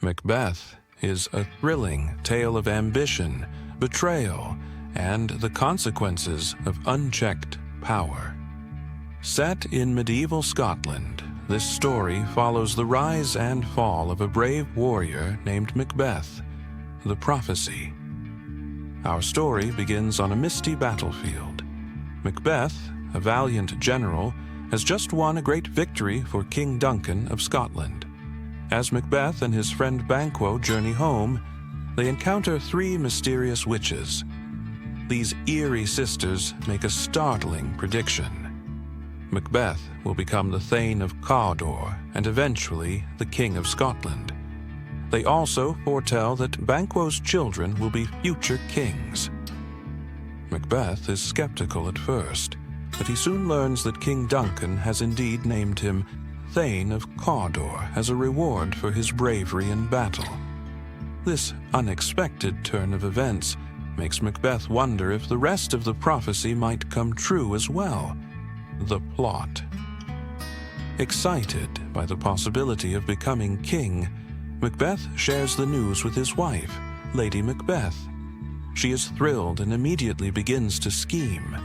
Macbeth is a thrilling tale of ambition, betrayal, and the consequences of unchecked power. Set in medieval Scotland, this story follows the rise and fall of a brave warrior named Macbeth, the prophecy. Our story begins on a misty battlefield. Macbeth, a valiant general, has just won a great victory for King Duncan of Scotland. As Macbeth and his friend Banquo journey home, they encounter three mysterious witches. These eerie sisters make a startling prediction. Macbeth will become the Thane of Cawdor and eventually the King of Scotland. They also foretell that Banquo's children will be future kings. Macbeth is skeptical at first, but he soon learns that King Duncan has indeed named him Thane of Cawdor as a reward for his bravery in battle. This unexpected turn of events makes Macbeth wonder if the rest of the prophecy might come true as well. The plot. Excited by the possibility of becoming king, Macbeth shares the news with his wife, Lady Macbeth. She is thrilled and immediately begins to scheme.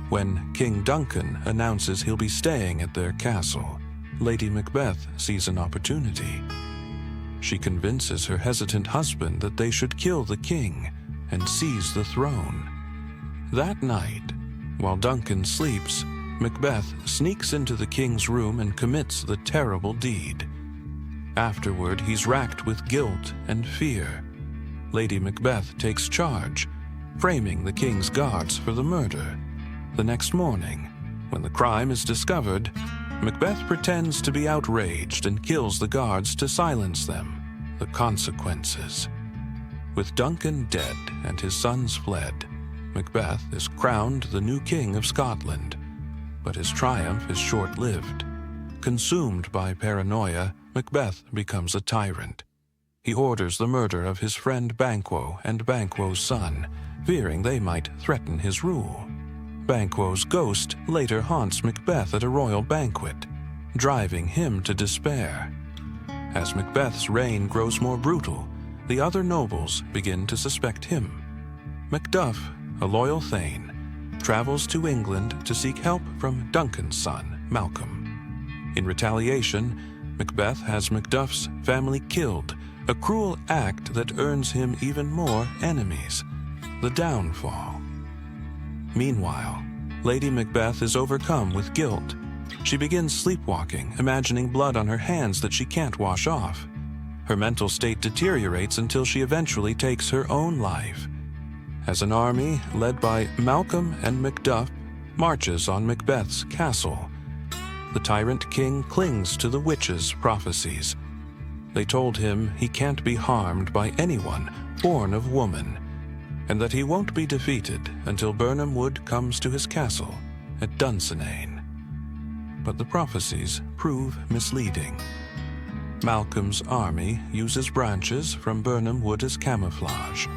When King Duncan announces he'll be staying at their castle, Lady Macbeth sees an opportunity. She convinces her hesitant husband that they should kill the king and seize the throne. That night, while Duncan sleeps, Macbeth sneaks into the king's room and commits the terrible deed. Afterward, he's racked with guilt and fear. Lady Macbeth takes charge, framing the king's guards for the murder. The next morning, when the crime is discovered, Macbeth pretends to be outraged and kills the guards to silence them. The consequences. With Duncan dead and his sons fled, Macbeth is crowned the new king of Scotland. But his triumph is short-lived. Consumed by paranoia, Macbeth becomes a tyrant. He orders the murder of his friend Banquo and Banquo's son, fearing they might threaten his rule. Banquo's ghost later haunts Macbeth at a royal banquet, driving him to despair. As Macbeth's reign grows more brutal, the other nobles begin to suspect him. Macduff, a loyal thane, travels to England to seek help from Duncan's son, Malcolm. In retaliation, Macbeth has Macduff's family killed, a cruel act that earns him even more enemies. The downfall. Meanwhile, Lady Macbeth is overcome with guilt. She begins sleepwalking, imagining blood on her hands that she can't wash off. Her mental state deteriorates until she eventually takes her own life. As an army led by Malcolm and Macduff marches on Macbeth's castle, the tyrant king clings to the witches' prophecies. They told him he can't be harmed by anyone born of woman, and that he won't be defeated until Birnam Wood comes to his castle at Dunsinane. But the prophecies prove misleading. Malcolm's army uses branches from Birnam Wood as camouflage,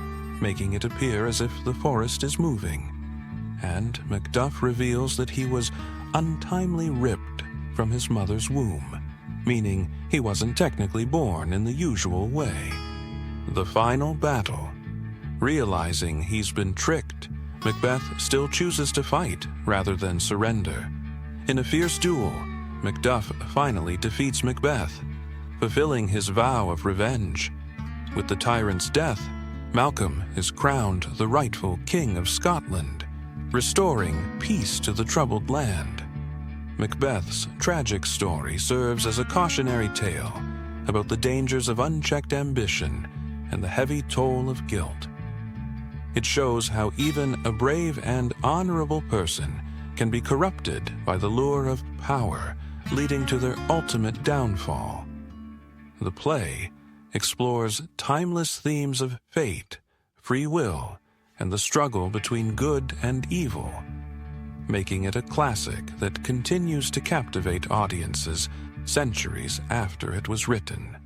making it appear as if the forest is moving. And Macduff reveals that he was untimely ripped from his mother's womb, meaning he wasn't technically born in the usual way. The final battle. Realizing he's been tricked, Macbeth still chooses to fight rather than surrender. In a fierce duel, Macduff finally defeats Macbeth, fulfilling his vow of revenge. With the tyrant's death, Malcolm is crowned the rightful King of Scotland, restoring peace to the troubled land. Macbeth's tragic story serves as a cautionary tale about the dangers of unchecked ambition and the heavy toll of guilt. It shows how even a brave and honorable person can be corrupted by the lure of power, leading to their ultimate downfall. The play explores timeless themes of fate, free will, and the struggle between good and evil, making it a classic that continues to captivate audiences centuries after it was written.